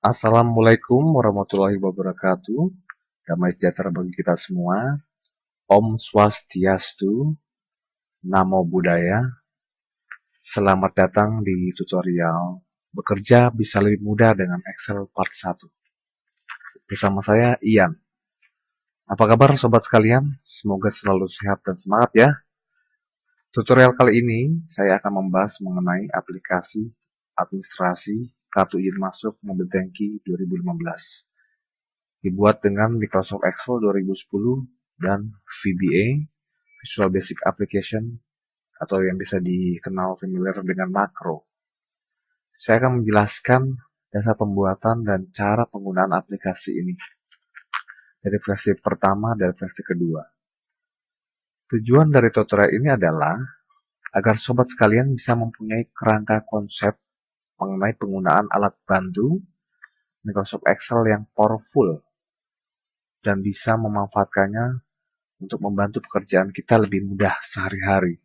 Assalamualaikum warahmatullahi wabarakatuh. Damai sejahtera bagi kita semua. Om Swastiastu, Namo Buddhaya. Selamat datang di tutorial Bekerja bisa lebih mudah dengan Excel Part 1. Bersama saya, Ian. Apa kabar sobat sekalian? Semoga selalu sehat dan semangat ya. Tutorial kali ini, saya akan membahas mengenai aplikasi administrasi kartu izin masuk mobil tangki 2015. Dibuat dengan Microsoft Excel 2010 dan VBA, Visual Basic Application, atau yang bisa dikenal familiar dengan makro. Saya akan menjelaskan dasar pembuatan dan cara penggunaan aplikasi ini dari versi pertama dan versi kedua. Tujuan dari tutorial ini adalah agar sobat sekalian bisa mempunyai kerangka konsep mengenai penggunaan alat bantu Microsoft Excel yang powerful dan bisa memanfaatkannya untuk membantu pekerjaan kita lebih mudah sehari-hari.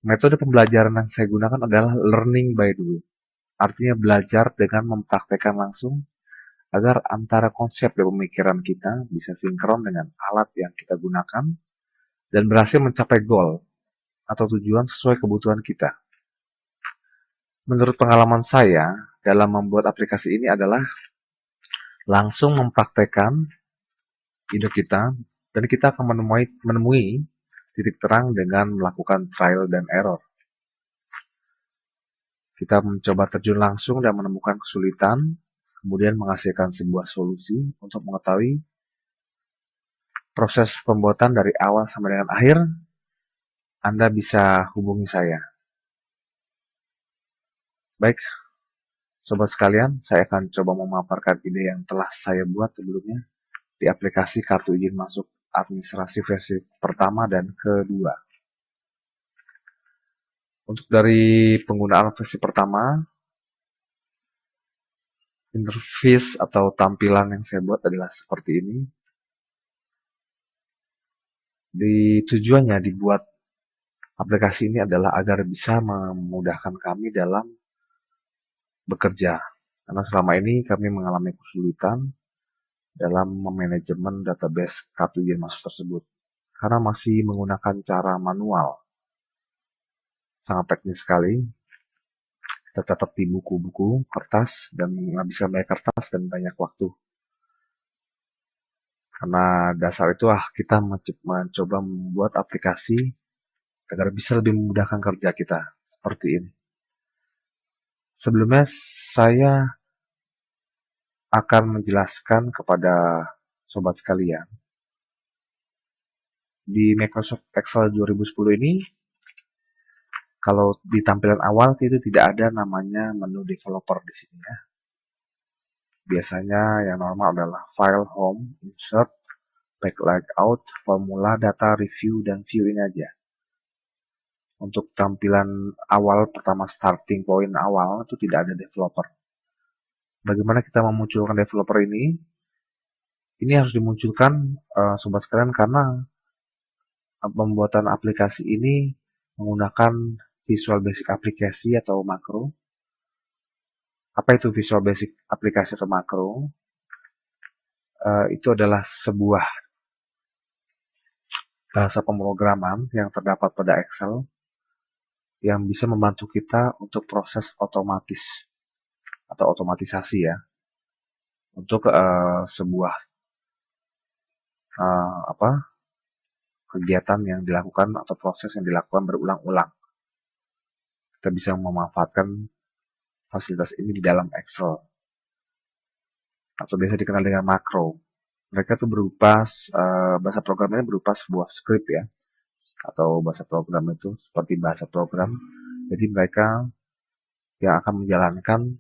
Metode pembelajaran yang saya gunakan adalah learning by doing. Artinya belajar dengan mempraktekkan langsung agar antara konsep dan pemikiran kita bisa sinkron dengan alat yang kita gunakan dan berhasil mencapai goal atau tujuan sesuai kebutuhan kita. Menurut pengalaman saya dalam membuat aplikasi ini adalah langsung mempraktekkan ide kita dan kita akan menemui titik terang dengan melakukan trial dan error. Kita mencoba terjun langsung dan menemukan kesulitan, kemudian menghasilkan sebuah solusi untuk mengetahui proses pembuatan dari awal sampai dengan akhir. Anda bisa hubungi saya. Baik, sobat sekalian, saya akan coba memaparkan ide yang telah saya buat sebelumnya di aplikasi kartu izin masuk administrasi versi pertama dan kedua. Untuk dari penggunaan versi pertama, interface atau tampilan yang saya buat adalah seperti ini. Tujuannya dibuat aplikasi ini adalah agar bisa memudahkan kami dalam bekerja. Karena selama ini kami mengalami kesulitan dalam memanajemen database kartu izin masuk tersebut. Karena masih menggunakan cara manual. Sangat teknis sekali. Kita catat di buku-buku kertas dan menghabiskan banyak kertas dan banyak waktu. Karena dasar itu kita mencoba membuat aplikasi agar bisa lebih memudahkan kerja kita. Seperti ini. Sebelumnya saya akan menjelaskan kepada sobat sekalian. Di Microsoft Excel 2010 ini, kalau di tampilan awal itu tidak ada namanya menu developer di sini ya. Biasanya yang normal adalah File, Home, Insert, Back Layout, Formula, Data, Review, dan View ini aja. Untuk tampilan awal pertama starting point awal itu tidak ada developer. Bagaimana kita memunculkan developer ini? Ini harus dimunculkan sobat sekalian karena pembuatan aplikasi ini menggunakan Visual Basic aplikasi atau makro. Apa itu Visual Basic aplikasi atau makro? Itu adalah sebuah bahasa pemrograman yang terdapat pada Excel yang bisa membantu kita untuk proses otomatis atau otomatisasi ya, untuk sebuah kegiatan yang dilakukan atau proses yang dilakukan berulang-ulang. Kita bisa memanfaatkan fasilitas ini di dalam Excel atau biasa dikenal dengan makro. Mereka itu berupa bahasa programnya berupa sebuah script ya, atau bahasa program itu seperti bahasa program. Jadi mereka yang akan menjalankan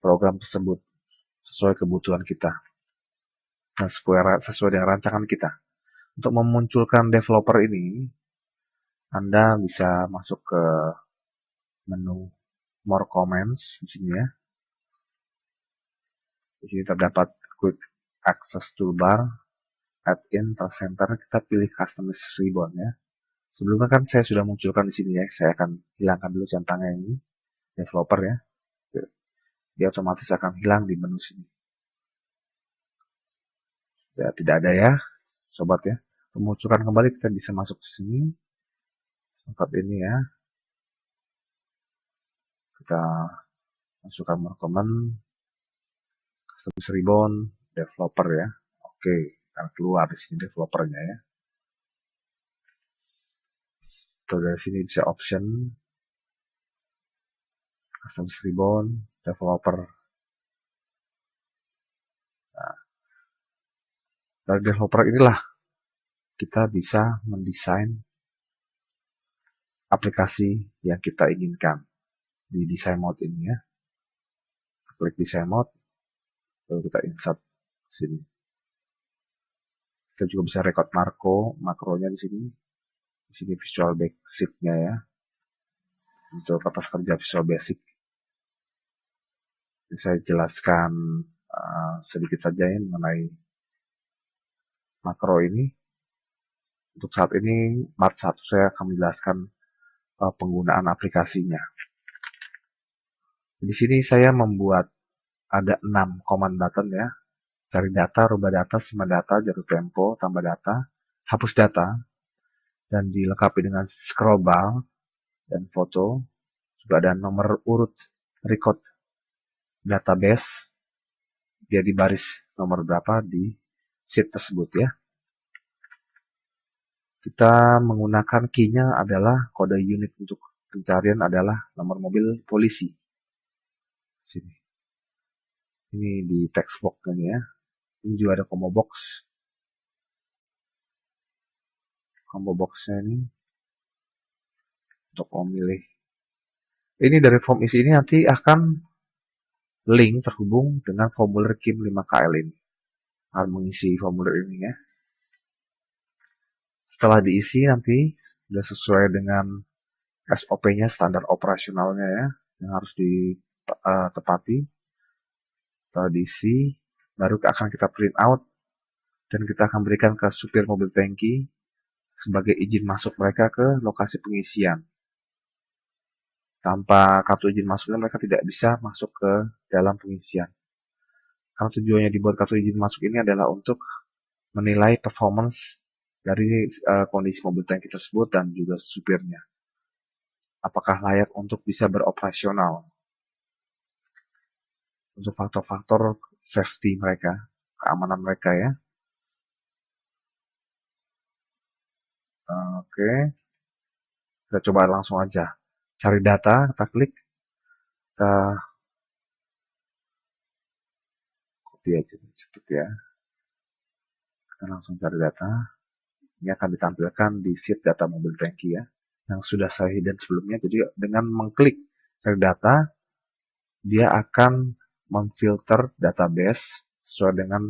program tersebut sesuai kebutuhan kita dan sesuai dengan rancangan kita. Untuk memunculkan developer ini, Anda bisa masuk ke menu More Comments di sini ya. Di sini terdapat Quick Access Toolbar, Add-in, Task Center. Kita pilih Customize Ribbon ya. Sebelumnya kan saya sudah munculkan di sini ya. Saya akan hilangkan dulu centangnya ini, developer ya. dia otomatis akan hilang di menu sini. Ya, tidak ada ya, sobat ya. Memunculkan kembali, kita bisa masuk ke sini. Tempat ini ya. Kita masukkan rekomen, custom ribbon, developer ya. Oke, akan keluar di sini developernya ya. Atau dari sini bisa option, custom ribbon, developer. Nah, dari developer inilah kita bisa mendesain aplikasi yang kita inginkan di design mode ini ya. Klik design mode, lalu kita insert sini. Kita juga bisa record makronya di sini. Di sini Visual Basic-nya ya. Untuk atas kerja Visual Basic. Jadi saya jelaskan sedikit saja ya mengenai makro ini. Untuk saat ini, part 1 saya akan menjelaskan penggunaan aplikasinya. Di sini saya membuat ada 6 command button ya. Cari data, rubah data, simpan data, jatuh tempo, tambah data, hapus data, dan dilengkapi dengan scroll bar dan foto. Juga ada nomor urut record database, dia di baris nomor berapa di sheet tersebut ya. Kita menggunakan key-nya adalah kode unit untuk pencarian adalah nomor mobil polisi. Sini. Ini di text box ini ya. Ini juga ada combo box. Combo box-nya ini untuk memilih. Ini dari form isi ini nanti akan link terhubung dengan formulir KIM 5KL ini. Akan mengisi formulir ini ya. Setelah diisi nanti sudah sesuai dengan SOP-nya, standar operasionalnya ya, yang harus ditepati. Setelah diisi, baru akan kita print out dan kita akan berikan ke supir mobil tangki sebagai izin masuk mereka ke lokasi pengisian. Tanpa kartu izin masuknya mereka tidak bisa masuk ke dalam pengisian. Karena tujuannya dibuat kartu izin masuk ini adalah untuk menilai performance dari kondisi mobil tangki tersebut dan juga supirnya. Apakah layak untuk bisa beroperasional. Untuk faktor-faktor safety mereka, keamanan mereka ya. Oke. Kita coba langsung aja. Cari data, kita klik. Kita copy aja cepet ya. Kita langsung cari data. Ini akan ditampilkan di sheet data mobil tangki ya. Yang sudah saya hidden sebelumnya. Jadi dengan mengklik cari data, dia akan memfilter database sesuai dengan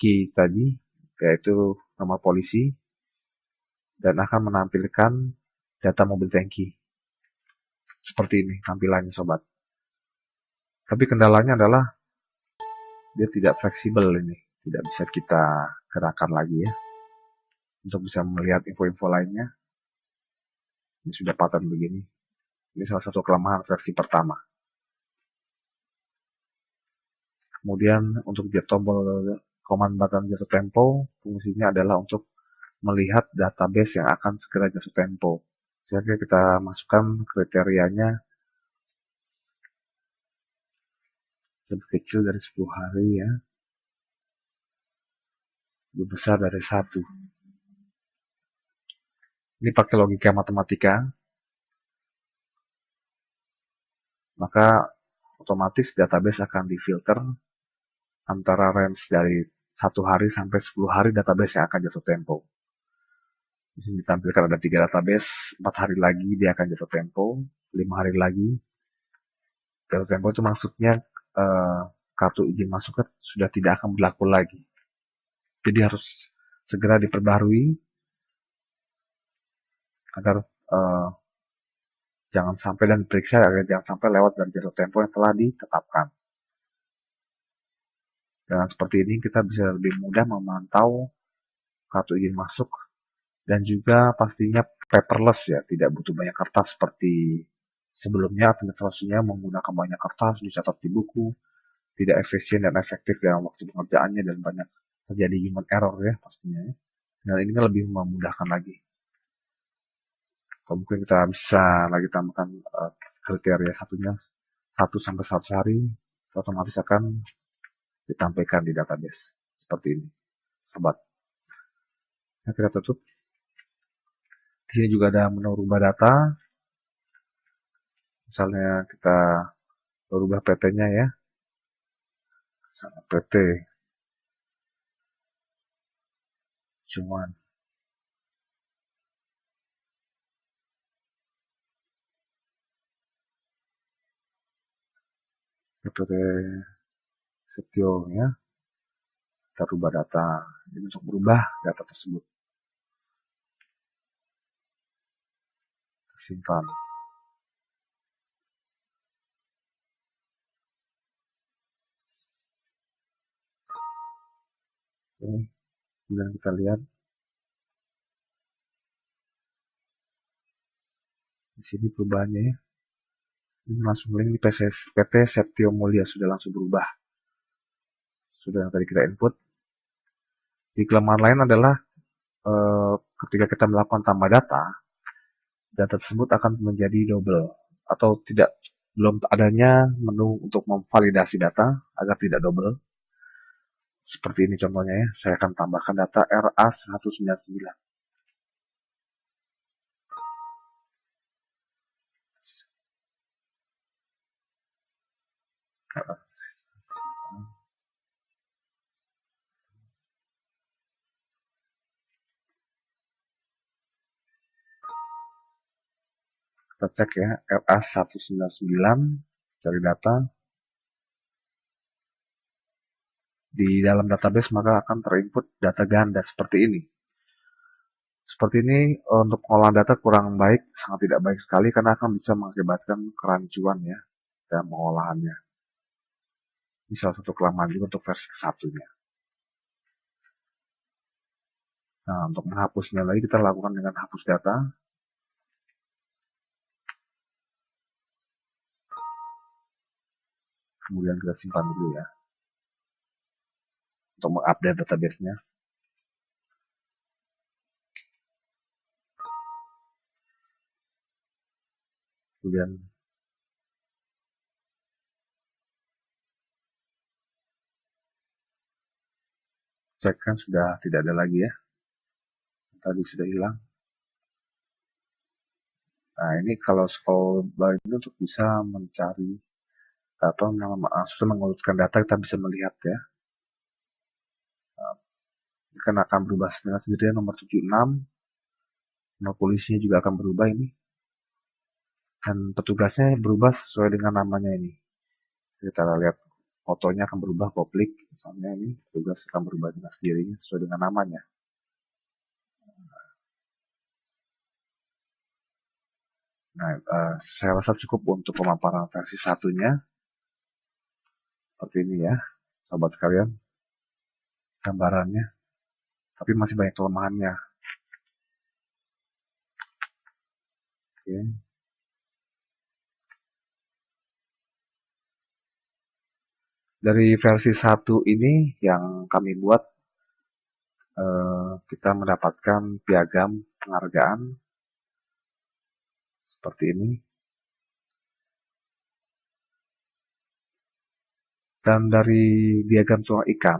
key tadi, yaitu nomor polisi, dan akan menampilkan data mobil tangki. Seperti ini tampilannya sobat. Tapi kendalanya adalah dia tidak fleksibel ini. Tidak bisa kita gerakan lagi ya. Untuk bisa melihat info-info lainnya. Ini sudah pattern begini. Ini salah satu kelemahan versi pertama. Kemudian untuk tombol command button jatuh tempo, fungsinya adalah untuk melihat database yang akan segera jatuh tempo. Sehingga kita masukkan kriterianya lebih kecil dari 10 hari ya. Lebih besar dari 1. Ini pakai logika matematika. Maka otomatis database akan difilter antara range dari 1 hari sampai 10 hari database yang akan jatuh tempo. Di sini ditampilkan ada 3 database, 4 hari lagi dia akan jatuh tempo, 5 hari lagi. Jatuh tempo itu maksudnya kartu izin masuknya sudah tidak akan berlaku lagi. Jadi harus segera diperbarui agar jangan sampai dan diperiksa agar jangan sampai lewat dari jatuh tempo yang telah ditetapkan. Dengan seperti ini kita bisa lebih mudah memantau kartu izin masuk dan juga pastinya paperless ya, tidak butuh banyak kertas seperti Sebelumnya administrasinya menggunakan banyak kertas, dicatat di buku, tidak efisien dan efektif dalam waktu pengerjaannya, dan banyak terjadi human error ya pastinya ya. Dan ini kan lebih memudahkan lagi. Atau mungkin kita bisa lagi tambahkan kriteria satunya 1 sampai 100 hari, otomatis akan ditampilkan di database seperti ini, sobat. Nah, kita tutup. Di sini juga ada menu rubah data. Misalnya kita rubah PT-nya ya, misalnya PT cuman PT Setio ya, kita rubah data. Jadi untuk berubah data tersebut, simpan. Oke, kemudian kita lihat di sini perubahannya ya. Ini langsung link di PT Setio Mulia sudah langsung berubah. Sudah yang tadi kita input. Di kelemahan lain adalah ketika kita melakukan tambah data, data tersebut akan menjadi double atau tidak, belum adanya menu untuk memvalidasi data agar tidak double. Seperti ini contohnya ya, saya akan tambahkan data RA199. Kita cek ya, RA199, cari data. Di dalam database maka akan terinput data ganda seperti ini. Seperti ini untuk pengolahan data kurang baik, sangat tidak baik sekali karena akan bisa mengakibatkan kerancuan ya dalam pengolahannya. Ini salah satu kelemahan juga untuk versi ke-1-nya. Nah, untuk menghapusnya lagi kita lakukan dengan hapus data. Kemudian kita simpan dulu ya, untuk mengupdate database-nya. Kemudian cek kan sudah tidak ada lagi ya, tadi sudah hilang. Nah, ini kalau scroll bawah ini untuk bisa mencari atau sudah mengurutkan data, kita bisa melihat ya. Ini kan akan berubah dengan sendirinya nomor 76. Nomor polisinya juga akan berubah ini. Dan petugasnya berubah sesuai dengan namanya ini. Kita lihat fotonya akan berubah, koplik. Misalnya ini petugas akan berubah dengan sendirinya sesuai dengan namanya. Nah, saya rasa cukup untuk pemaparan versi 1-nya. Seperti ini ya, sobat sekalian, gambarannya. Tapi masih banyak kelemahannya. Oke. Dari versi 1 ini yang kami buat, kita mendapatkan piagam penghargaan seperti ini. Dan dari diagram tulang ikan,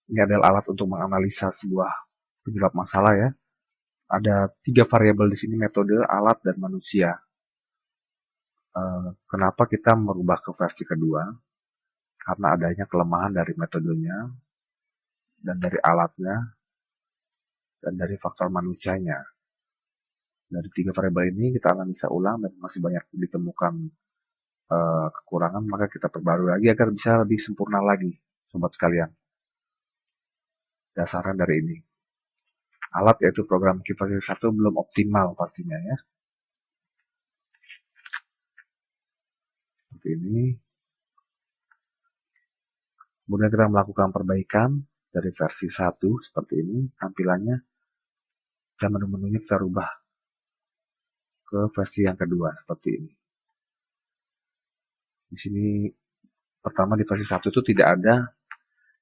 ini adalah alat untuk menganalisa sebuah penyebab masalah ya. Ada 3 variabel di sini, metode, alat, dan manusia. Kenapa kita merubah ke versi kedua? Karena adanya kelemahan dari metodenya, dan dari alatnya, dan dari faktor manusianya. Dari 3 variabel ini kita analisa ulang dan masih banyak ditemukan kekurangan, maka kita perbarui lagi agar bisa lebih sempurna lagi, sobat sekalian. Dasarnya dari ini. Alat yaitu program versi 1 belum optimal pastinya ya. Seperti ini. Kemudian kita melakukan perbaikan dari versi 1 seperti ini tampilannya. Dan menu-menunya kita rubah ke versi yang kedua seperti ini. Di sini pertama di versi 1 itu tidak ada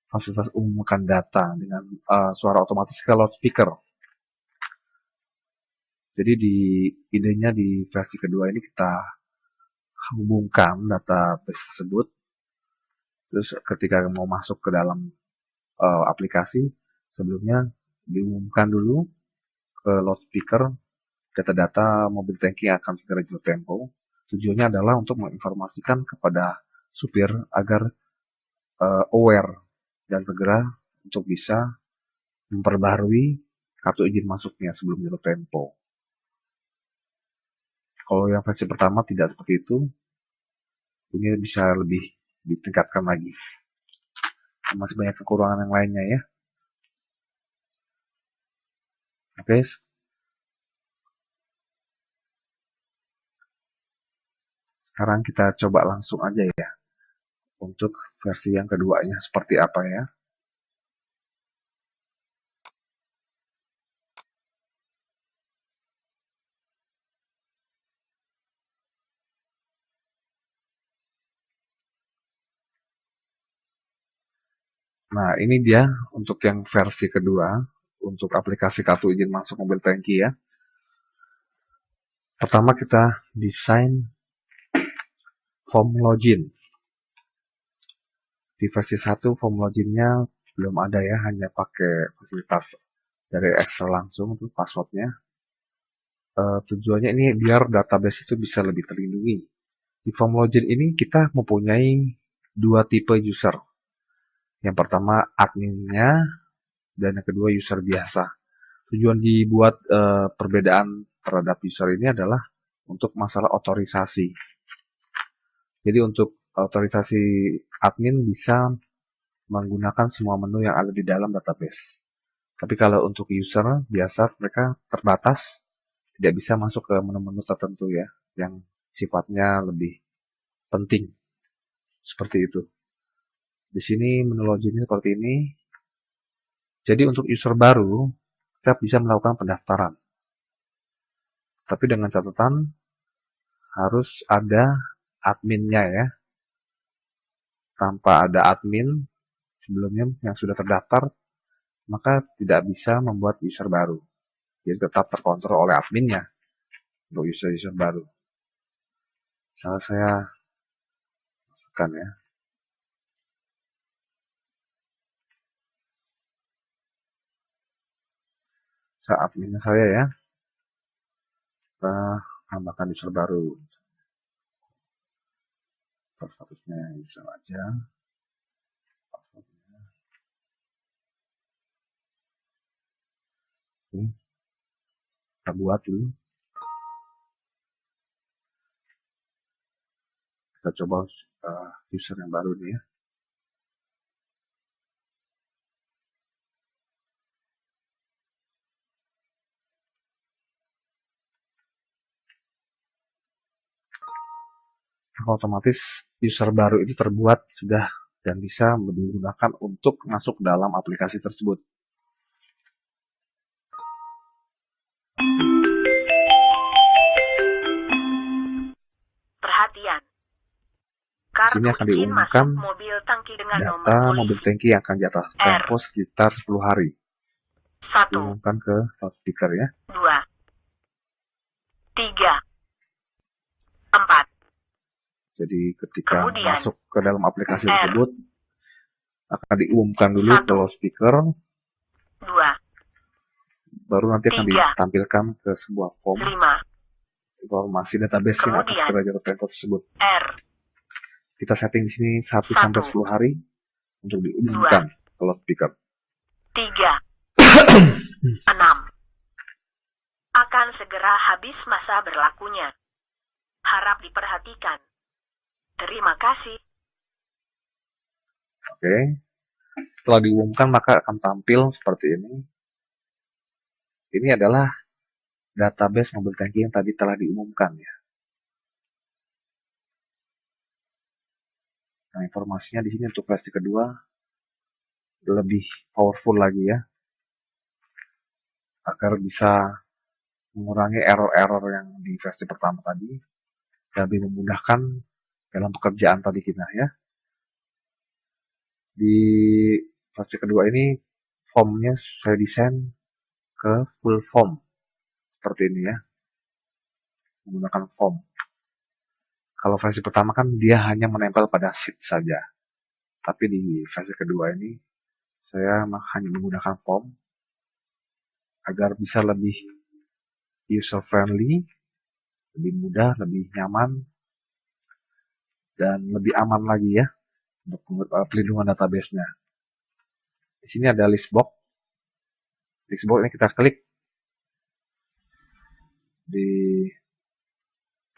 fasilitas umumkan data dengan suara otomatis ke loudspeaker. Jadi idenya di versi kedua ini kita hubungkan database tersebut. Terus ketika mau masuk ke dalam aplikasi, sebelumnya diumumkan dulu ke loudspeaker data-data mobil tangki akan segera jatuh tempo. Tujuannya adalah untuk menginformasikan kepada supir agar aware dan segera untuk bisa memperbarui kartu izin masuknya sebelum jatuh tempo. Kalau yang versi pertama tidak seperti itu, ini bisa lebih ditingkatkan lagi. Masih banyak kekurangan yang lainnya ya. Oke. Sekarang kita coba langsung aja ya. Untuk versi yang keduanya seperti apa ya. Nah, ini dia untuk yang versi kedua, untuk aplikasi kartu izin masuk mobil tangki ya. Pertama kita desain form login. Di versi 1 form loginnya belum ada ya, hanya pakai fasilitas dari Excel langsung tuh passwordnya. Tujuannya ini biar database itu bisa lebih terlindungi. Di form login ini kita mempunyai dua tipe user. Yang pertama adminnya dan yang kedua user biasa. Tujuan dibuat perbedaan terhadap user ini adalah untuk masalah otorisasi. Jadi untuk otorisasi admin bisa menggunakan semua menu yang ada di dalam database. Tapi kalau untuk user biasa mereka terbatas, tidak bisa masuk ke menu-menu tertentu ya, yang sifatnya lebih penting. Seperti itu. Di sini menu loginnya seperti ini. Jadi untuk user baru, kita bisa melakukan pendaftaran. Tapi dengan catatan harus ada adminnya ya. Tanpa ada admin sebelumnya yang sudah terdaftar, maka tidak bisa membuat user baru. Jadi tetap terkontrol oleh adminnya untuk user-user baru. Misalnya saya masukkan ya. Saya adminnya saya ya. Kita tambahkan user baru. Statusnya user aja. Oke. Kita buat dulu. Kita coba user yang baru nih ya. Otomatis user baru itu terbuat sudah dan bisa digunakan untuk masuk dalam aplikasi tersebut. Perhatian. Di sini akan diumumkan mobil tangki dengan data mobil tangki yang akan jatuh tempo sekitar 10 hari. 1. Diumumkan ke loudspeaker ya. 2. 3. 4. Jadi ketika Kemudian, masuk ke dalam aplikasi tersebut akan diumumkan dulu ke loudspeaker. 2. Baru nanti akan ditampilkan ke sebuah form 5. informasi database yang akan segera jatuh tempo tersebut. R. Kita setting di sini 1 sampai 10 hari untuk diumumkan ke loudspeaker. 3. 6. Akan segera habis masa berlakunya. Harap diperhatikan. Terima kasih. Oke. Setelah diumumkan maka akan tampil seperti ini. Ini adalah database mobil tangki yang tadi telah diumumkan ya. Nah, informasinya di sini untuk versi kedua lebih powerful lagi ya. Agar bisa mengurangi error-error yang di versi pertama tadi, dan lebih memudahkan dalam pekerjaan tadi kita ya. Di versi kedua ini formnya saya desain ke full form seperti ini ya, menggunakan form. Kalau versi pertama kan dia hanya menempel pada sheet saja, tapi di versi kedua ini saya hanya menggunakan form agar bisa lebih user friendly, lebih mudah, lebih nyaman, dan lebih aman lagi ya untuk pelindungan database-nya. Di sini ada list box. List box ini kita klik di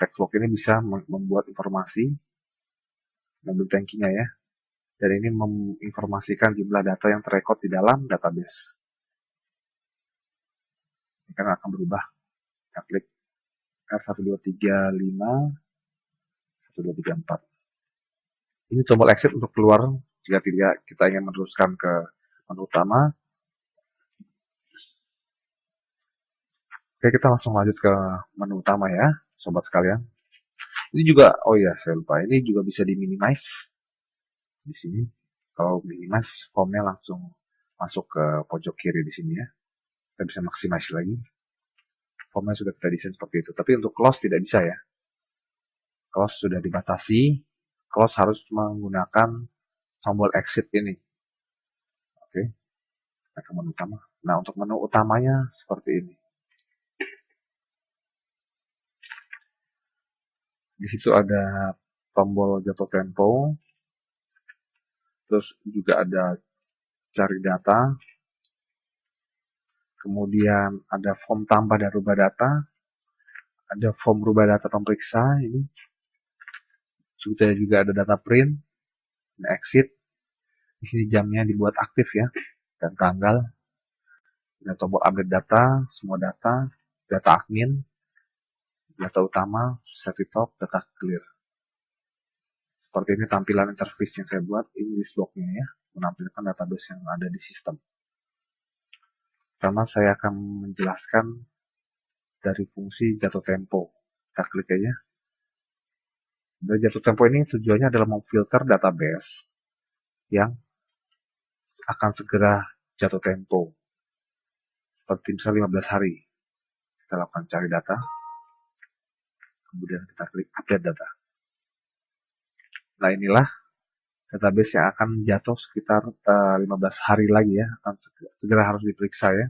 text box ini bisa membuat informasi mobil tankinya ya. Dan ini menginformasikan jumlah data yang terrekod di dalam database. Ini kan akan berubah. Kita klik R1235 1234. Ini tombol exit untuk keluar jika tidak kita ingin meneruskan ke menu utama. Oke, kita langsung lanjut ke menu utama ya, sobat sekalian. Ini juga, oh ya saya lupa, ini juga bisa di minimize. Di sini, kalau minimize, formnya langsung masuk ke pojok kiri di sini ya. Kita bisa maximize lagi. Formnya sudah kita desain seperti itu. Tapi untuk close tidak bisa ya. Close sudah dibatasi. Close harus menggunakan tombol exit ini. Oke, kita ke menu utama. Nah, untuk menu utamanya seperti ini. Di situ ada tombol jatuh tempo. Terus juga ada cari data. Kemudian ada form tambah dan rubah data. Ada form rubah data pemeriksa ini. Juga ada data print dan exit. Di sini jamnya dibuat aktif ya, dan tanggal. Dan tombol update data, semua data, data admin, data utama, save top, data clear. Seperti ini tampilan interface yang saya buat. Ini list box-nya ya, menampilkan database yang ada di sistem. Pertama saya akan menjelaskan dari fungsi jatuh tempo. Kita klik aja. Dari jatuh tempo ini tujuannya adalah memfilter database yang akan segera jatuh tempo. Seperti misalnya 15 hari. Kita lakukan cari data. Kemudian kita klik update data. Nah, inilah database yang akan jatuh sekitar 15 hari lagi ya. Akan segera harus diperiksa ya.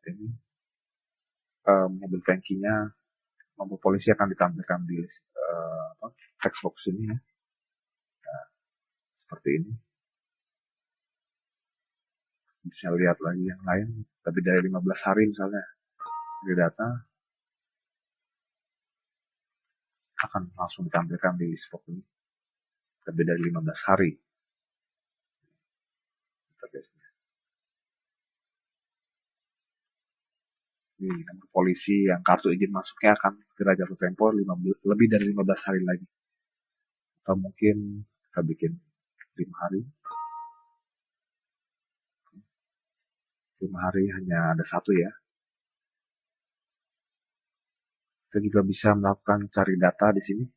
Ini mobil tankinya, nomor polisi akan ditampilkan di text box ini ya. Nah, seperti ini. Bisa lihat lagi yang lain, lebih dari 15 hari misalnya. Di data akan langsung ditampilkan di list box ini. Lebih dari 15 hari. Database-nya. Ini nomor polisi yang kartu izin masuknya akan segera jatuh tempo lebih dari 15 hari lagi. Atau mungkin kita bikin 5 hari. 5 hari hanya ada satu ya. Kita juga bisa melakukan cari data di sini.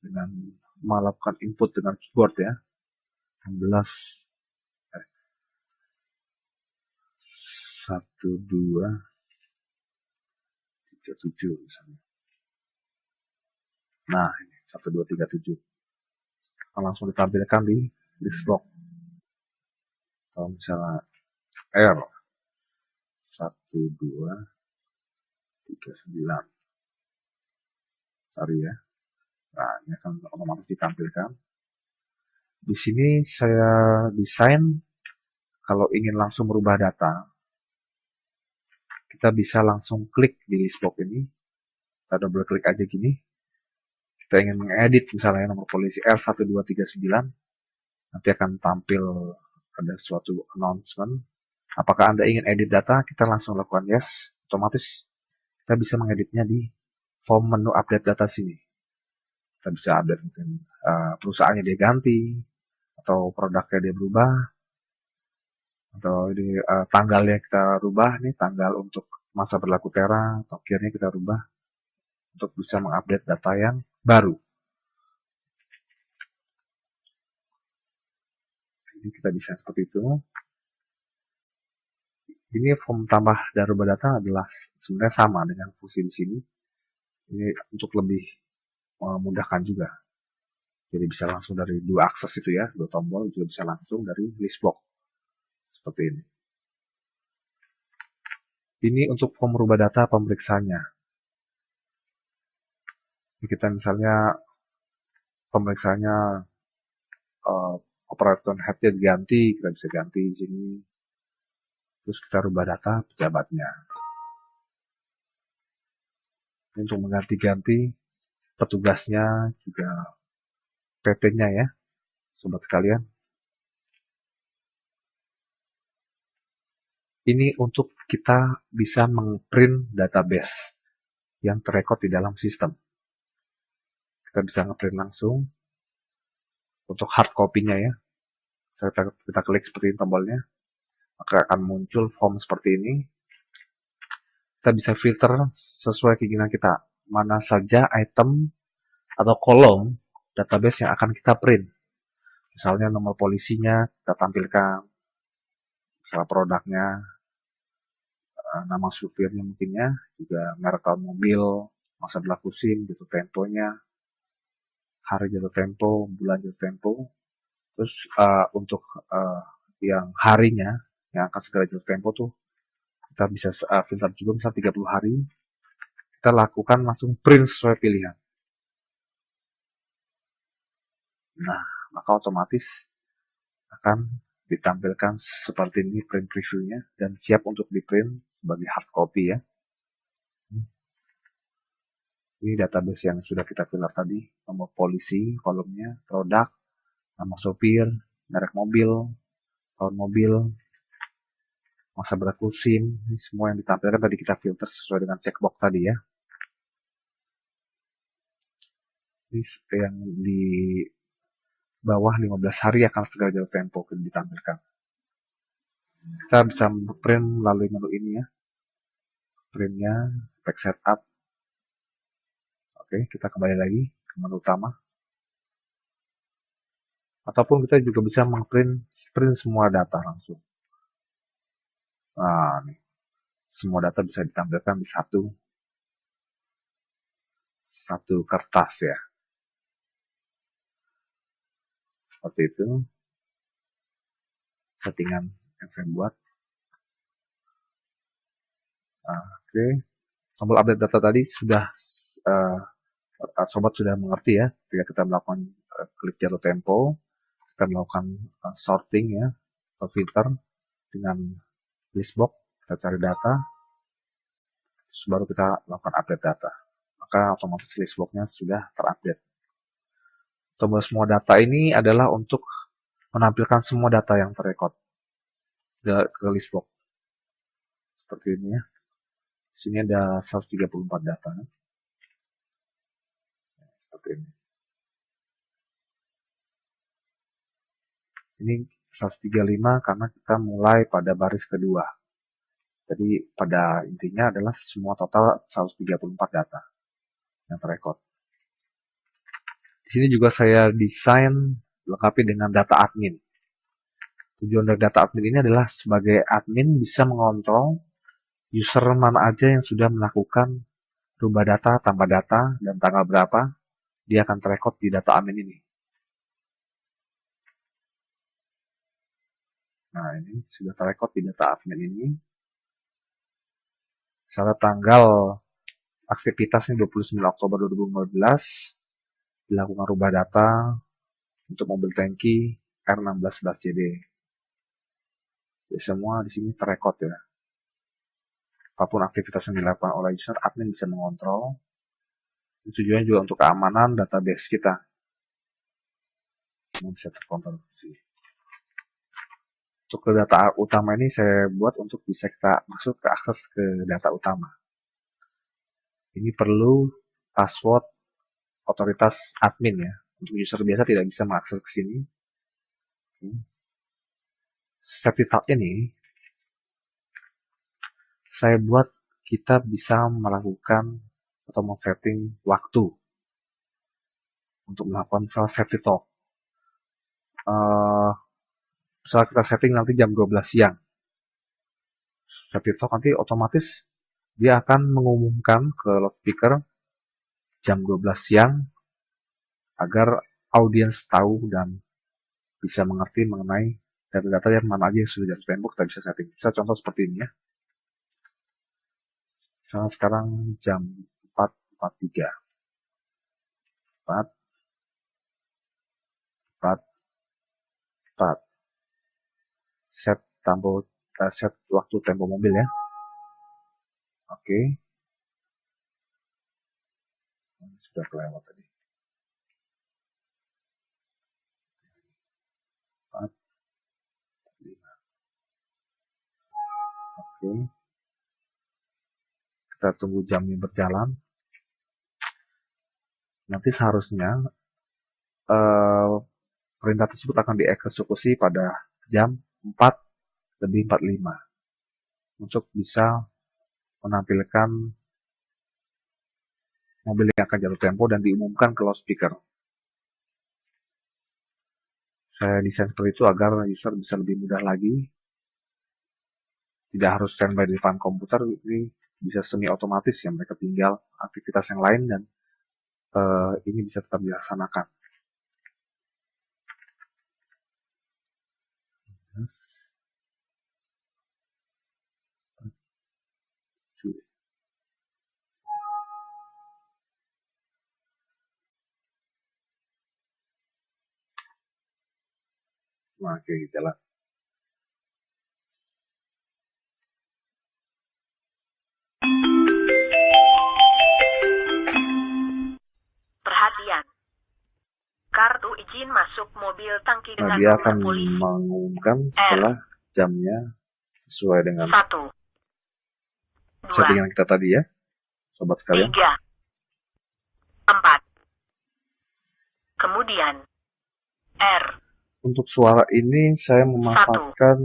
Dengan melakukan input dengan keyboard ya. 16 1 2 3 7 misalnya. Nah, ini 1 2 3 7. Akan langsung ditampilkan di list box. Kalau misalnya R 1 2 3 9. Sorry ya. Nah, ini akan otomatis ditampilkan. Di sini saya desain kalau ingin langsung merubah data, kita bisa langsung klik di list box ini. Kita double klik aja gini. Kita ingin mengedit misalnya nomor polisi R1239. Nanti akan tampil ada suatu announcement. Apakah Anda ingin edit data? Kita langsung lakukan yes. Otomatis kita bisa mengeditnya di form menu update data sini. Kita bisa update mungkin perusahaannya dia ganti, atau produknya dia berubah, Atau di tanggalnya kita rubah nih, tanggal untuk masa berlaku Tera atau kirnya kita rubah untuk bisa mengupdate data yang baru. Jadi kita bisa seperti itu. Ini form tambah dan rubah data adalah sebenarnya sama dengan fungsi di sini. Ini untuk lebih memudahkan juga. Jadi bisa langsung dari dua akses itu ya, dua tombol juga bisa langsung dari list box seperti ini. Ini untuk form rubah data pemeriksanya. Kita misalnya pemeriksaannya operator headnya diganti, kita bisa ganti di sini. Terus kita rubah data pejabatnya. Untuk mengganti-ganti petugasnya juga PT-nya ya, sobat sekalian. Ini untuk kita bisa meng-print database yang terrekod di dalam sistem. Kita bisa nge-print langsung untuk hard copy-nya ya. Kita klik seperti ini tombolnya, maka akan muncul form seperti ini. Kita bisa filter sesuai keinginan kita, mana saja item atau kolom database yang akan kita print. Misalnya nomor polisinya kita tampilkan, misalnya produknya, nama supirnya mungkinnya, juga merek mobil, masa berlaku SIM, jatuh temponya, hari jatuh tempo, bulan jatuh tempo. Terus untuk yang harinya, yang akan segera jatuh tempo tuh, kita bisa filter juga misal 30 hari. Kita lakukan langsung print sesuai pilihan. Nah, maka otomatis akan ditampilkan seperti ini print previewnya dan siap untuk di print sebagai hard copy ya. Ini database yang sudah kita filter tadi, nomor polisi, kolomnya, produk, nama sopir, merek mobil, tahun mobil, masa berlaku SIM, ini semua yang ditampilkan tadi kita filter sesuai dengan checkbox tadi ya. Ini yang di bawah 15 hari akan segera jatuh tempo ditampilkan. Kita bisa print melalui menu ini ya. Printnya, back setup. Oke, kita kembali lagi ke menu utama. Ataupun kita juga bisa print semua data langsung. Nah, nih. Semua data bisa ditampilkan di satu kertas ya. Seperti itu. Settingan yang saya buat. Nah, oke. Tombol update data tadi sudah sobat sudah mengerti ya. Ketika kita melakukan klik jatuh tempo, kita melakukan sorting ya, atau filter dengan list box, kita cari data, terus baru kita lakukan update data. Maka otomatis list box-nya sudah terupdate. Tombol semua data ini adalah untuk menampilkan semua data yang terrekod ke list box. Seperti ini ya. Di sini ada 134 data. Seperti ini. Ini 135 karena kita mulai pada baris kedua. Jadi pada intinya adalah semua total 134 data yang terrekod. Di sini juga saya desain lengkapi dengan data admin. Tujuan dari data admin ini adalah sebagai admin bisa mengontrol user mana aja yang sudah melakukan rubah data, tambah data, dan tanggal berapa dia akan terrekod di data admin ini. Nah, ini sudah terrekod di data admin ini. Misalnya tanggal aktivitasnya 29 Oktober 2015, dilakukan rubah data untuk mobil tangki R1611JD. Jadi semua di sini terrekod ya. Apapun aktivitas yang dilakukan oleh user, admin bisa mengontrol. Tujuannya juga untuk keamanan database kita. Semua bisa terkontrol. Untuk ke data utama ini saya buat untuk bisa kita masuk ke akses ke data utama. Ini perlu password otoritas admin ya. Untuk user biasa tidak bisa mengakses ke sini. safety tab ini saya buat kita bisa melakukan atau men-setting waktu untuk melakukan safety talk. Misalnya kita setting nanti jam 12 siang. Safety talk nanti otomatis dia akan mengumumkan ke loudspeaker jam 12 siang agar audiens tahu dan bisa mengerti mengenai data-data yang mana aja yang sudah jatuh tempo kita bisa setting. Bisa contoh seperti ini ya. Misalnya sekarang jam 4.43. 4, 4, 4. Set waktu tempo mobil ya. Oke. Sudah kelewat tadi. 4, 5. Oke. Kita tunggu jamnya berjalan. Nanti seharusnya perintah tersebut akan dieksekusi pada jam 4:45 untuk bisa menampilkan mobil yang akan jatuh tempo dan diumumkan ke loudspeaker. Saya desain seperti itu agar user bisa lebih mudah lagi, tidak harus standby di depan komputer. Ini bisa semi otomatis ya, mereka tinggal aktivitas yang lain dan ini bisa tetap dilaksanakan. Nah, oke, jalan. Perhatian. Kartu izin masuk mobil tangki Nah, dengan dia nomor akan polisi. mengumumkan setelah jamnya sesuai dengan 1, 2, settingan kita tadi ya, sobat sekalian. 3, 4. Kemudian R. Untuk suara ini saya memanfaatkan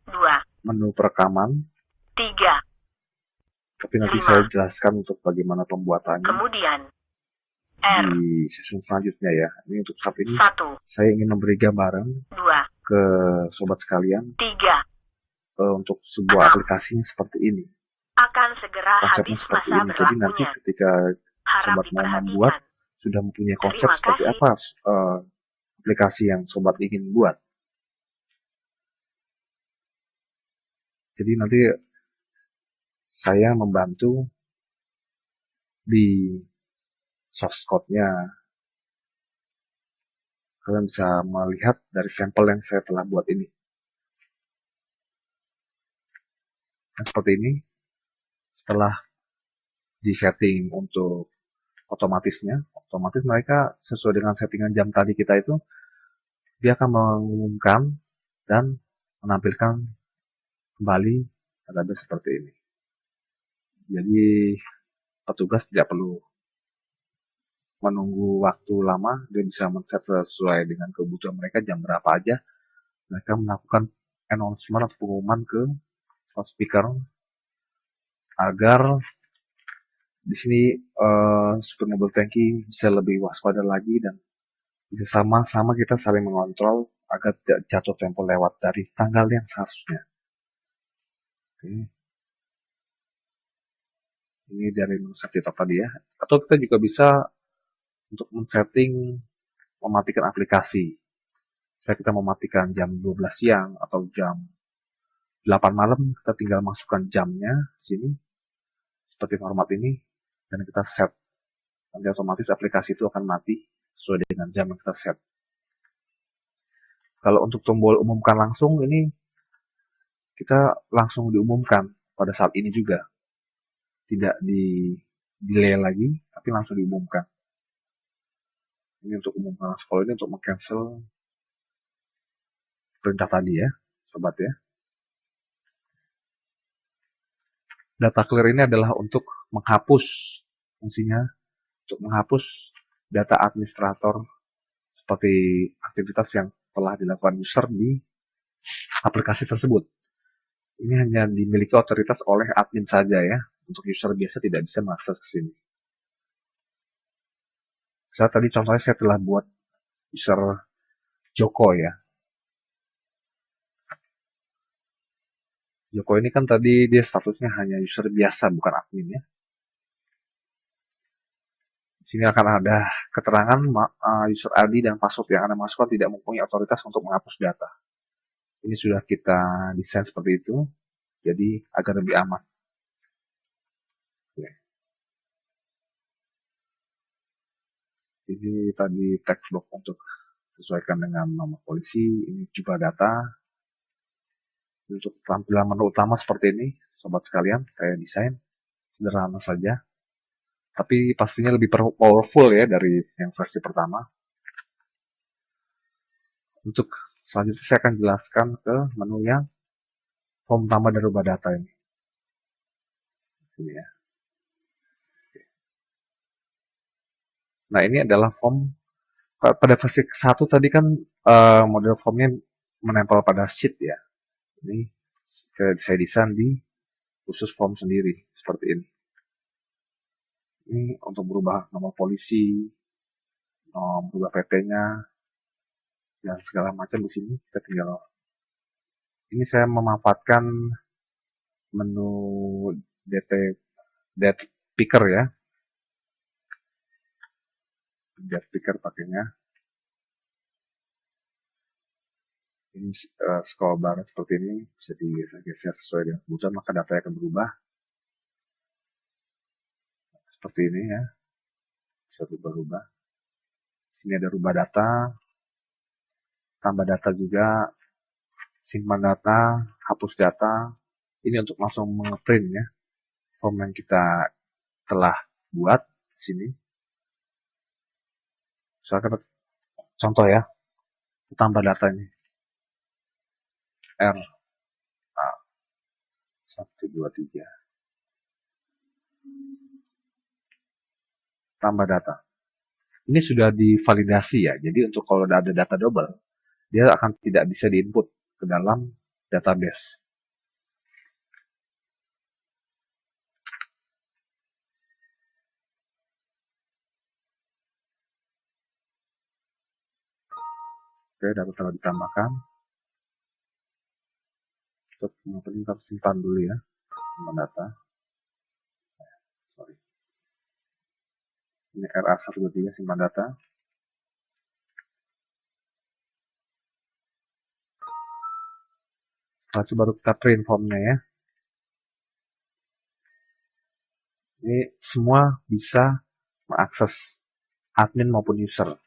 2, menu perekaman, 3. tapi nanti 5. saya jelaskan untuk bagaimana pembuatannya Kemudian R. di season selanjutnya ya. Ini untuk saat ini 1, saya ingin memberi gambaran 2, ke sobat sekalian 3. untuk sebuah 6. aplikasi seperti ini. Akan segera Konsepnya habis seperti masa ini. Jadi nanti berlakunya. ketika Harap sobat mau membuat, diperhatikan. sudah mempunyai konsep Terima seperti kasih. apa aplikasi yang sobat ingin buat. Jadi nanti saya membantu di source code-nya. Kalian bisa melihat dari sampel yang saya telah buat ini. Nah, seperti ini. Setelah disetting untuk otomatisnya, otomatis mereka sesuai dengan settingan jam tadi kita itu, dia akan mengumumkan dan menampilkan kembali database seperti ini. Jadi petugas tidak perlu menunggu waktu lama, dia bisa men-set sesuai dengan kebutuhan mereka jam berapa aja. Mereka melakukan announcement atau pengumuman ke loudspeaker agar di sini supir mobil tangki bisa lebih waspada lagi dan bisa sama-sama kita saling mengontrol agar tidak jatuh tempo lewat dari tanggal yang seharusnya. Oke. Ini dari menu setting tadi ya. Atau kita juga bisa untuk men-setting mematikan aplikasi. Misalnya kita mematikan jam 12 siang atau jam 8 malam, kita tinggal masukkan jamnya di sini seperti format ini dan kita set. Nanti otomatis aplikasi itu akan mati sesuai dengan jam yang kita set. Kalau untuk tombol umumkan langsung ini kita langsung diumumkan pada saat ini juga. Tidak di delay lagi, tapi langsung diumumkan. Ini untuk umumkan langsung. Kalau ini untuk meng-cancel perintah tadi ya, sobat ya. Data clear ini adalah untuk menghapus fungsinya, untuk menghapus data administrator seperti aktivitas yang telah dilakukan user di aplikasi tersebut. Ini hanya dimiliki otoritas oleh admin saja ya. Untuk user biasa tidak bisa mengakses ke sini. Misalnya tadi contohnya saya telah buat user Joko ya. Joko ini kan tadi dia statusnya hanya user biasa, bukan admin ya. Di sini akan ada keterangan user ID dan password yang Anda masukkan tidak mempunyai otoritas untuk menghapus data. Ini sudah kita desain seperti itu, jadi agar lebih aman. Oke. Ini tadi text box untuk sesuaikan dengan nomor polisi. Ini jumlah data. Untuk tampilan menu utama seperti ini, sobat sekalian, saya desain sederhana saja. Tapi pastinya lebih powerful ya dari yang versi pertama. Untuk selanjutnya saya akan jelaskan ke menu yang form tambah dan rubah data ini. Sini ya. Nah ini adalah form pada versi 1 tadi kan model formnya menempel pada sheet ya. Ini saya desain di khusus form sendiri seperti ini. Ini untuk berubah nomor polisi, berubah PT-nya, dan segala macam di sini kita tinggal. Ini saya memanfaatkan menu date picker ya. Date picker pakainya. Ini scroll bar seperti ini bisa digeser sesuai dengan kebutuhan, maka data akan berubah seperti ini ya, bisa berubah. Sini ada rubah data, tambah data juga, simpan data, hapus data. Ini untuk langsung nge-print ya form yang kita telah buat di sini. Misalkan contoh ya, tambah datanya R A 123 tambah data. Ini sudah divalidasi ya. Jadi untuk kalau ada data double, dia akan tidak bisa diinput ke dalam database. Oke, data telah ditambahkan. Untuk yang penting kita simpan dulu ya, simpan data. Sorry. Ini RA123 simpan data. Setelah itu baru kita print formnya ya. Ini semua bisa mengakses admin maupun user.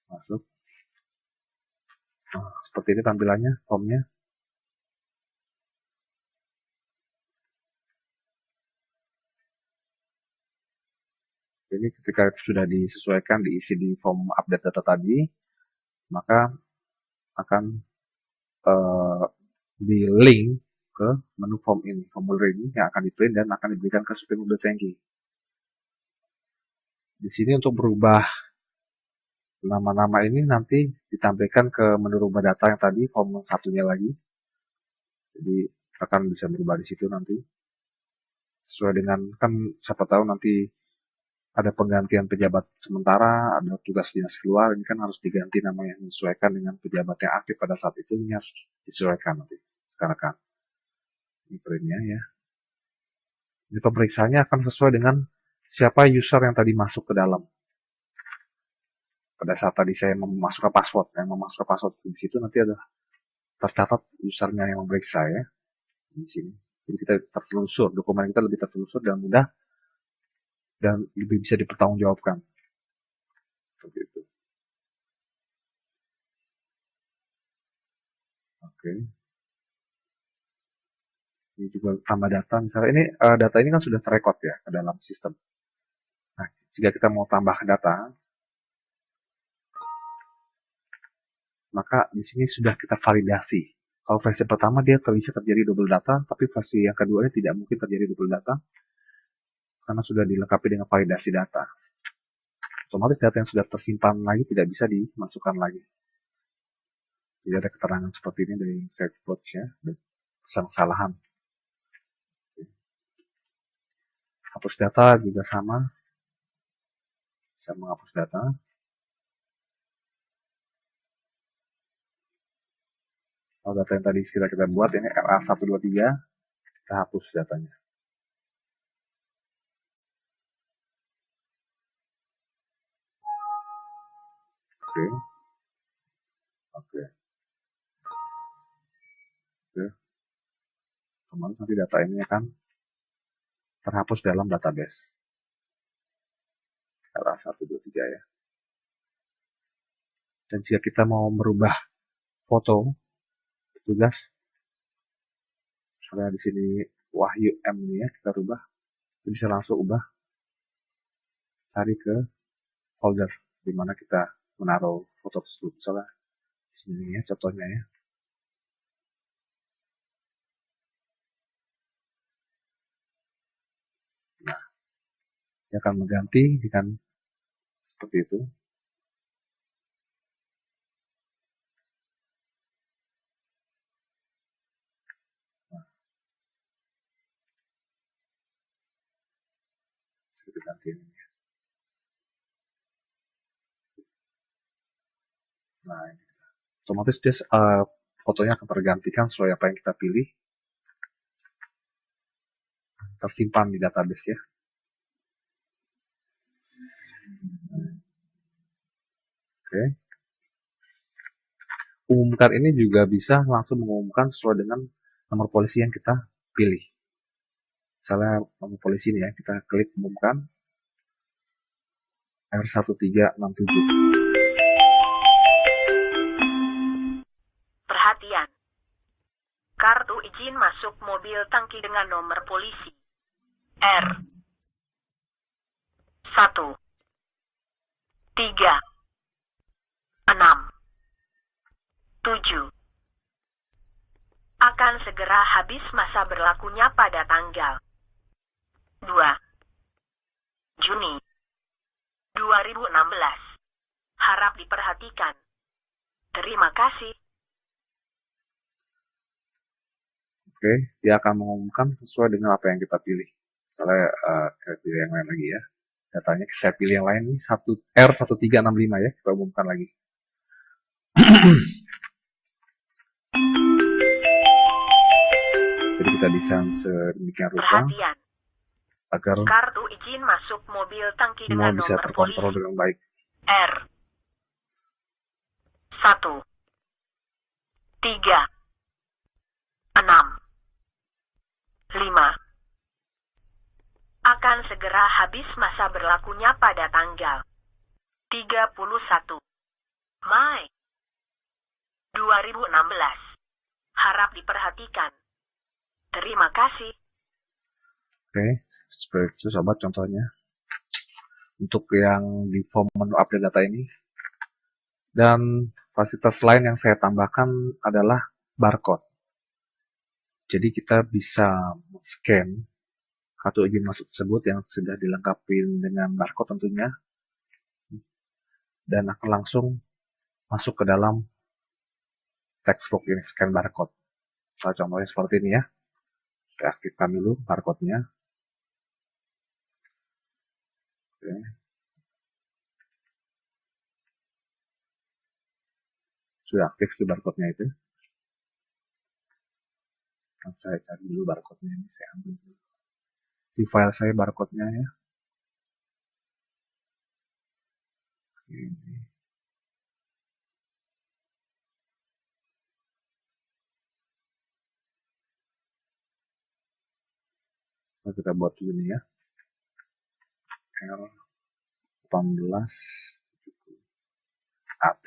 Masuk. Nah, seperti ini tampilannya, formnya. Ini ketika sudah disesuaikan, diisi di form update data tadi, maka akan di link ke menu form ini, formulir ini yang akan di print dan akan diberikan ke supir mobil tangki. Di sini untuk berubah nama-nama ini nanti ditampilkan ke menu rubah data yang tadi, form satunya lagi. Jadi akan bisa berubah di situ nanti. Sesuai dengan, kan siapa tahu nanti ada penggantian pejabat sementara, ada tugas dinas keluar, ini kan harus diganti namanya, menyesuaikan dengan pejabat yang aktif pada saat itu, ini harus disesuaikan nanti. Sekarang ini printnya ya. Ini pemeriksaannya akan sesuai dengan siapa user yang tadi masuk ke dalam. Pada saat tadi saya memasukkan password, di situ nanti ada tercatat usernya yang memeriksa ya di sini. Jadi kita tertelusur, dokumen kita lebih tertelusur dan mudah dan lebih bisa dipertanggungjawabkan. Seperti itu. Oke. Ini juga tambah data. Misalnya ini data ini kan sudah terrekod ya ke dalam sistem. Nah, jika kita mau tambah data, maka di sini sudah kita validasi Kalau versi pertama dia bisa terjadi double data, tapi versi yang kedua tidak mungkin terjadi double data karena sudah dilengkapi dengan validasi data. Otomatis data yang sudah tersimpan lagi tidak bisa dimasukkan lagi. Jadi ada keterangan seperti ini dari SafePoach ya, pesan kesalahan. Hapus data juga sama, bisa menghapus data. Kalau data yang tadi kita buat ini RA123, kita hapus datanya. Oke. Otomatis nanti data ini akan terhapus dalam database. RA123 ya. Dan jika kita mau merubah foto, tugas, misalnya di sini Wahyu M ini ya, kita rubah, kita bisa langsung ubah, cari ke folder di mana kita menaruh foto tersebut. Misalnya di sini ya, contohnya ya. Nah, dia akan mengganti dengan seperti itu. Nah, kita ganti ini. Nah, ini. Otomatis dia fotonya akan tergantikan sesuai apa yang kita pilih, tersimpan di database ya. Oke. Umumkan ini juga bisa langsung mengumumkan sesuai dengan nomor polisi yang kita pilih. Misalnya nomor polisi ini ya, kita klik umumkan R1367. Perhatian. Kartu izin masuk mobil tangki dengan nomor polisi R 1 3 6 7 akan segera habis masa berlakunya pada tanggal 2 Juni 2016. Harap diperhatikan. Terima kasih. Oke, dia akan mengumumkan sesuai dengan apa yang kita pilih. Misalnya kita pilih yang lain lagi ya. Datanya saya pilih yang lain nih, R1365 ya, kita umumkan lagi. Jadi kita desain sedemikian rupa. Perhatian. Agar kartu izin masuk mobil tangki semua dengan bisa nomor terkontrol polisi dengan baik. R 1 3 6 5 akan segera habis masa berlakunya pada tanggal 31 Mei 2016. Harap diperhatikan. Terima kasih. Oke, seperti itu sobat contohnya. Untuk yang di form menu update data ini. Dan fasilitas lain yang saya tambahkan adalah barcode. Jadi kita bisa scan kartu izin masuk tersebut yang sudah dilengkapi dengan barcode tentunya. Dan akan langsung masuk ke dalam textbook ini, scan barcode. Nah, contohnya seperti ini ya. Saya aktifkan dulu barcode-nya. Oke. Sudah aktif si barcode-nya itu. Nah, saya cari dulu barcode-nya ini, saya ambil dulu. Di file saya barcode-nya ya. Ini. Nah, kita buat dulu nih ya. R18 AT.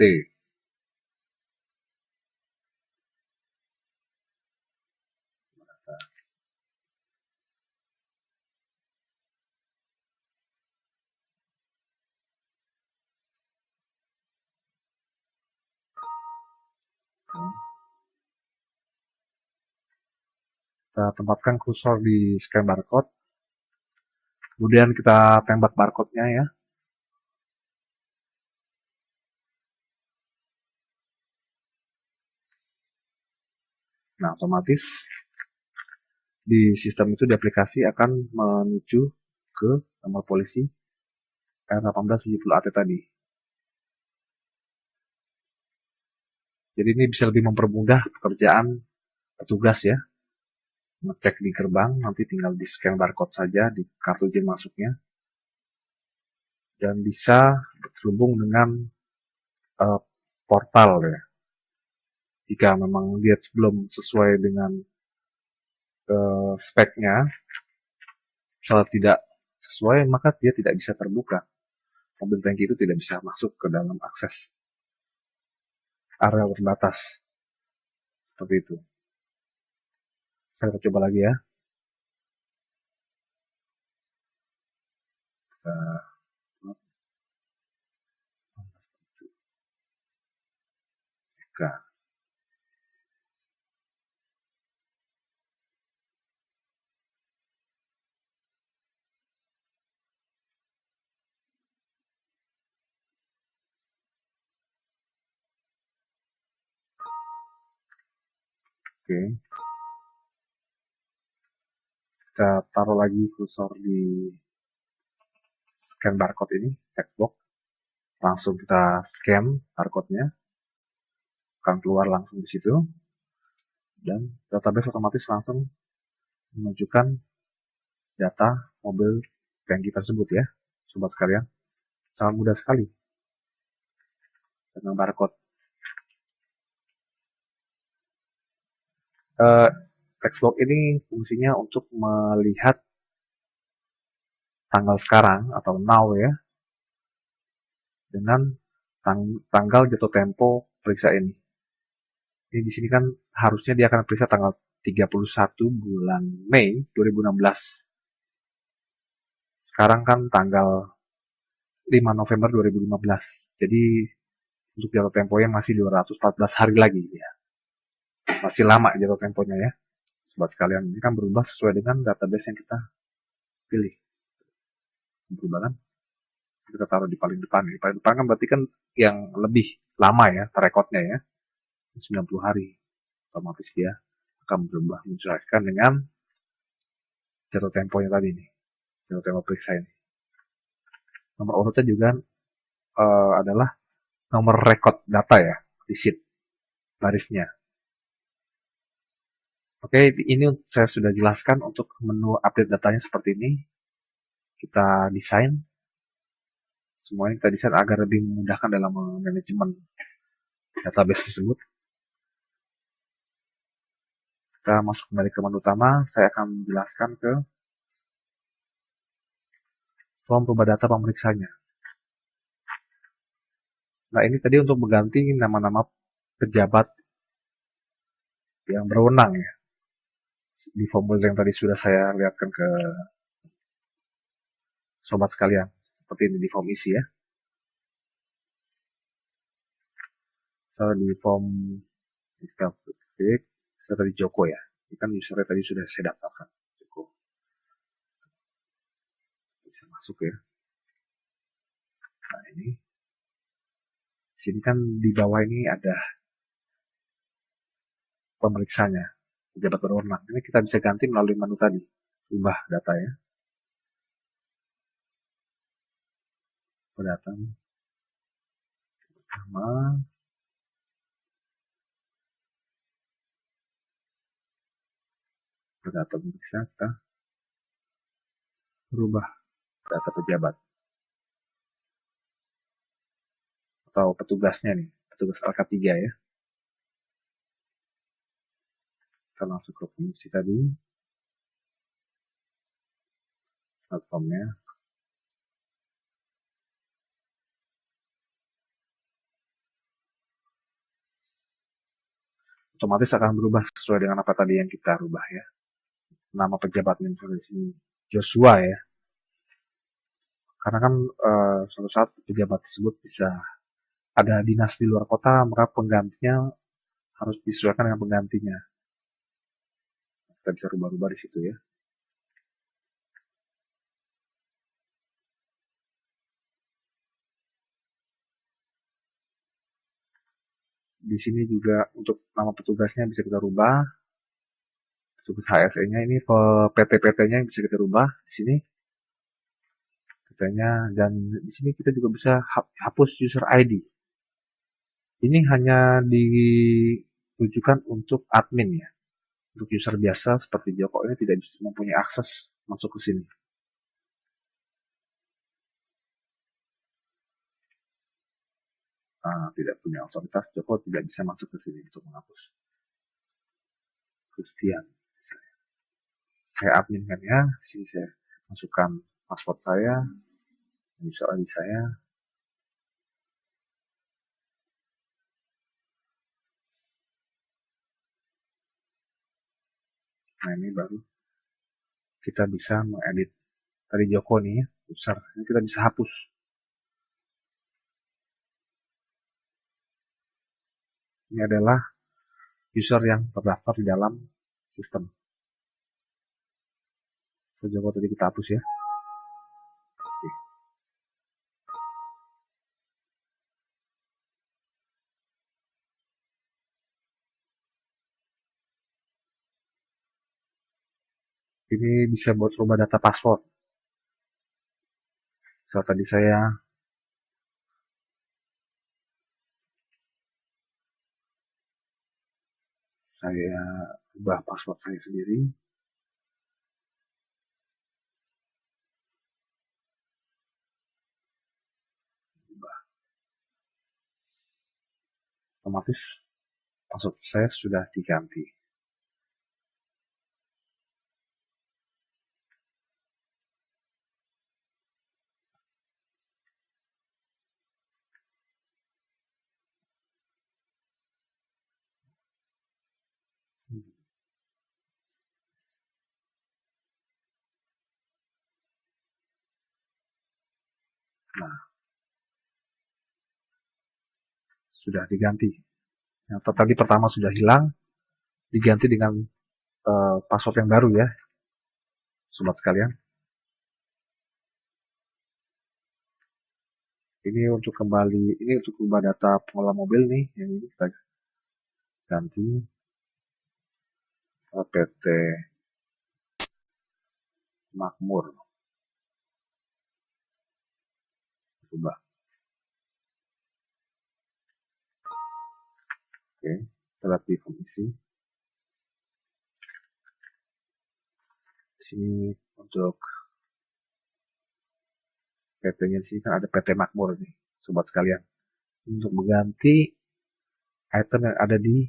Kita tempatkan kursor di scan barcode, kemudian kita tembak barcode-nya ya. Nah, otomatis di sistem itu, di aplikasi akan menuju ke nomor polisi R1870AT tadi. Jadi ini bisa lebih mempermudah pekerjaan petugas ya. Ngecek di gerbang, nanti tinggal di scan barcode saja di kartu izin masuknya. Dan bisa terhubung dengan portal ya. Jika memang dia belum sesuai dengan speknya, misalnya tidak sesuai, maka dia tidak bisa terbuka. Mobil tangki itu tidak bisa masuk ke dalam akses area terbatas. Seperti itu. Saya coba lagi ya. Oke. Kita taruh lagi kursor di scan barcode ini, checkbox. Langsung kita scan barcode-nya, akan keluar langsung di situ. Dan database otomatis langsung menunjukkan data mobil tangki tersebut ya, sobat sekalian. Sangat mudah sekali dengan barcode. Textbox ini fungsinya untuk melihat tanggal sekarang atau now ya, dengan tanggal jatuh tempo periksa ini. Ini di sini kan harusnya dia akan periksa tanggal 31 bulan Mei 2016. Sekarang kan tanggal 5 November 2015. Jadi untuk jatuh temponya masih 214 hari lagi ya. Masih lama jatuh temponya ya. Sobat sekalian, ini kan berubah sesuai dengan database yang kita pilih. Berubah kan? Kita taruh di paling depan. Di paling depan kan berarti kan yang lebih lama ya, rekodnya ya. 90 hari. Otomatis dia akan berubah menyesuaikan dengan jatuh temponya tadi nih. Jatuh tempo periksa ini. Nomor urutnya juga adalah nomor rekod data ya, di sheet barisnya. Oke, ini saya sudah jelaskan untuk menu update datanya seperti ini. Kita desain. Semuanya kita desain agar lebih memudahkan dalam manajemen database tersebut. Kita masuk kembali ke menu utama. Saya akan menjelaskan ke form rubah data pemeriksanya. Nah, ini tadi untuk mengganti nama-nama pejabat yang berwenang ya. Di formulir yang tadi sudah saya lihatkan ke sobat sekalian. Seperti ini di form isi ya. Saya di form kita klik, saya tadi Joko ya. Ini kan usernya tadi sudah saya daftarkan. Joko. Bisa masuk ya. Nah, ini. Sini kan di bawah ini ada pemeriksanya, pejabat berwenang. Ini kita bisa ganti melalui menu tadi. Ubah data ya. Data nama, data pemeriksa, kita berubah data pejabat atau petugasnya nih, petugas LK3 ya. Kita langsung ke fungsi tadi, platformnya. Otomatis akan berubah sesuai dengan apa tadi yang kita rubah ya. Nama pejabatnya misalnya di sini Joshua ya. Karena kan suatu saat pejabat tersebut bisa ada dinas di luar kota, maka penggantinya harus disesuaikan dengan penggantinya. Kita bisa rubah-rubah di situ ya. Di sini juga untuk nama petugasnya bisa kita rubah. Petugas HSE-nya ini PT-PT-nya bisa kita rubah di sini. PT-nya, dan di sini kita juga bisa hapus user ID. Ini hanya ditujukan untuk admin ya. Untuk user biasa seperti Joko ini tidak bisa mempunyai akses masuk ke sini. Tidak punya otoritas, Joko tidak bisa masuk ke sini untuk menghapus. Christian, saya admin kan ya, di sini saya masukkan password saya, user ID saya. Nah ini baru kita bisa mengedit tadi Joko nih ya, user, ini kita bisa hapus. Ini adalah user yang terdaftar di dalam sistem. So, Joko tadi kita hapus ya. Oke. Ini bisa buat rubah data password. So, tadi saya ubah password saya sendiri. Otomatis password saya sudah diganti. Nah, sudah diganti. Yang tadi pertama sudah hilang, diganti dengan password yang baru ya, sobat sekalian. Ini untuk kembali, ini untuk ubah data pengelola mobil nih, yang ini kita ganti PT Makmur. Ubah. Oke, kita lihat di fungsi. Di sini untuk PT-nya di sini kan ada PT Makmur nih, sobat sekalian. Untuk mengganti item yang ada di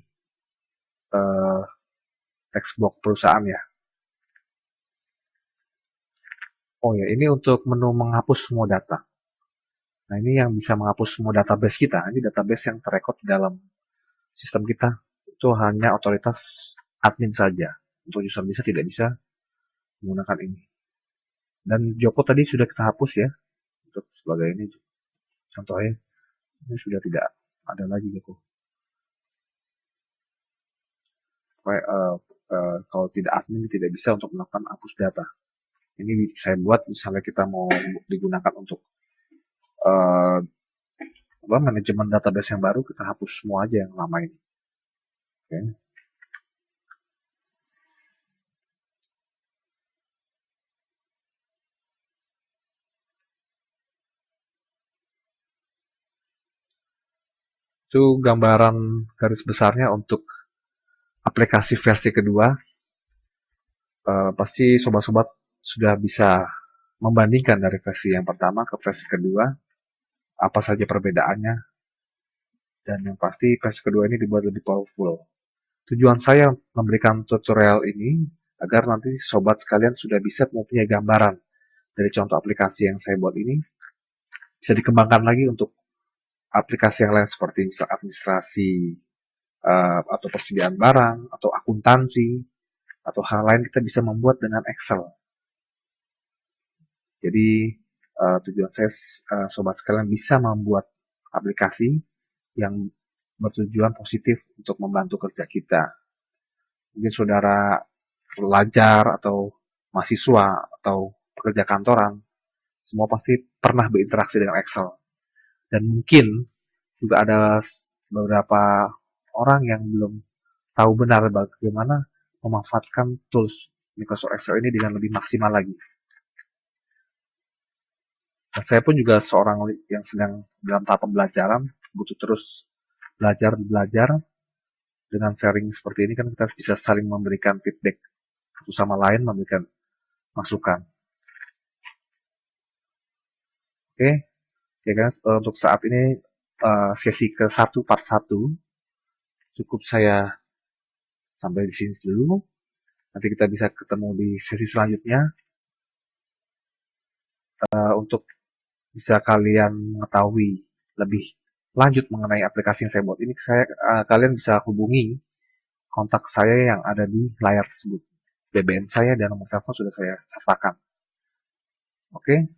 text box perusahaan ya. Oh ya, ini untuk menu menghapus semua data. Nah, ini yang bisa menghapus semua database kita. Ini database yang terrekod di dalam sistem kita. Itu hanya otoritas admin saja. Untuk user bisa tidak bisa menggunakan ini. Dan Joko tadi sudah kita hapus ya. Untuk sebagai ini contohnya. Ini sudah tidak ada lagi Joko. Kalau tidak admin tidak bisa untuk melakukan hapus data. Ini saya buat misalnya kita mau digunakan untuk manajemen database yang baru, kita hapus semua aja yang lama ini. Oke. Itu gambaran garis besarnya untuk aplikasi versi kedua. Pasti sobat-sobat sudah bisa membandingkan dari versi yang pertama ke versi kedua, apa saja perbedaannya, dan yang pasti versi kedua ini dibuat lebih powerful. Tujuan saya memberikan tutorial ini agar nanti sobat sekalian sudah bisa mempunyai gambaran dari contoh aplikasi yang saya buat ini, bisa dikembangkan lagi untuk aplikasi yang lain seperti misal administrasi atau persediaan barang atau akuntansi atau hal lain kita bisa membuat dengan Excel. Jadi tujuan saya sobat sekalian bisa membuat aplikasi yang bertujuan positif untuk membantu kerja kita. Mungkin saudara pelajar atau mahasiswa atau pekerja kantoran, semua pasti pernah berinteraksi dengan Excel. Dan mungkin juga ada beberapa orang yang belum tahu benar bagaimana memanfaatkan tools Microsoft Excel ini dengan lebih maksimal lagi. Dan saya pun juga seorang yang sedang dalam tahap pembelajaran, butuh terus belajar. Dengan sharing seperti ini kan kita bisa saling memberikan feedback satu sama lain, memberikan masukan. Oke, ya kan, untuk saat ini sesi ke-1 part 1 cukup saya sampai di sini dulu. Nanti kita bisa ketemu di sesi selanjutnya untuk bisa kalian mengetahui lebih lanjut mengenai aplikasi yang saya buat ini. Kalian bisa hubungi kontak saya yang ada di layar tersebut. BBM saya dan nomor telepon sudah saya sertakan. Oke,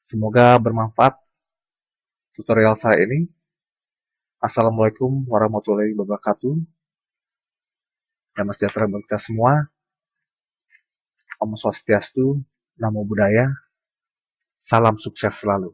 semoga bermanfaat tutorial saya ini. Assalamualaikum warahmatullahi wabarakatuh. Damai sejahtera bagi kita semua. Om Swastiastu, Namo Buddhaya. Salam sukses selalu.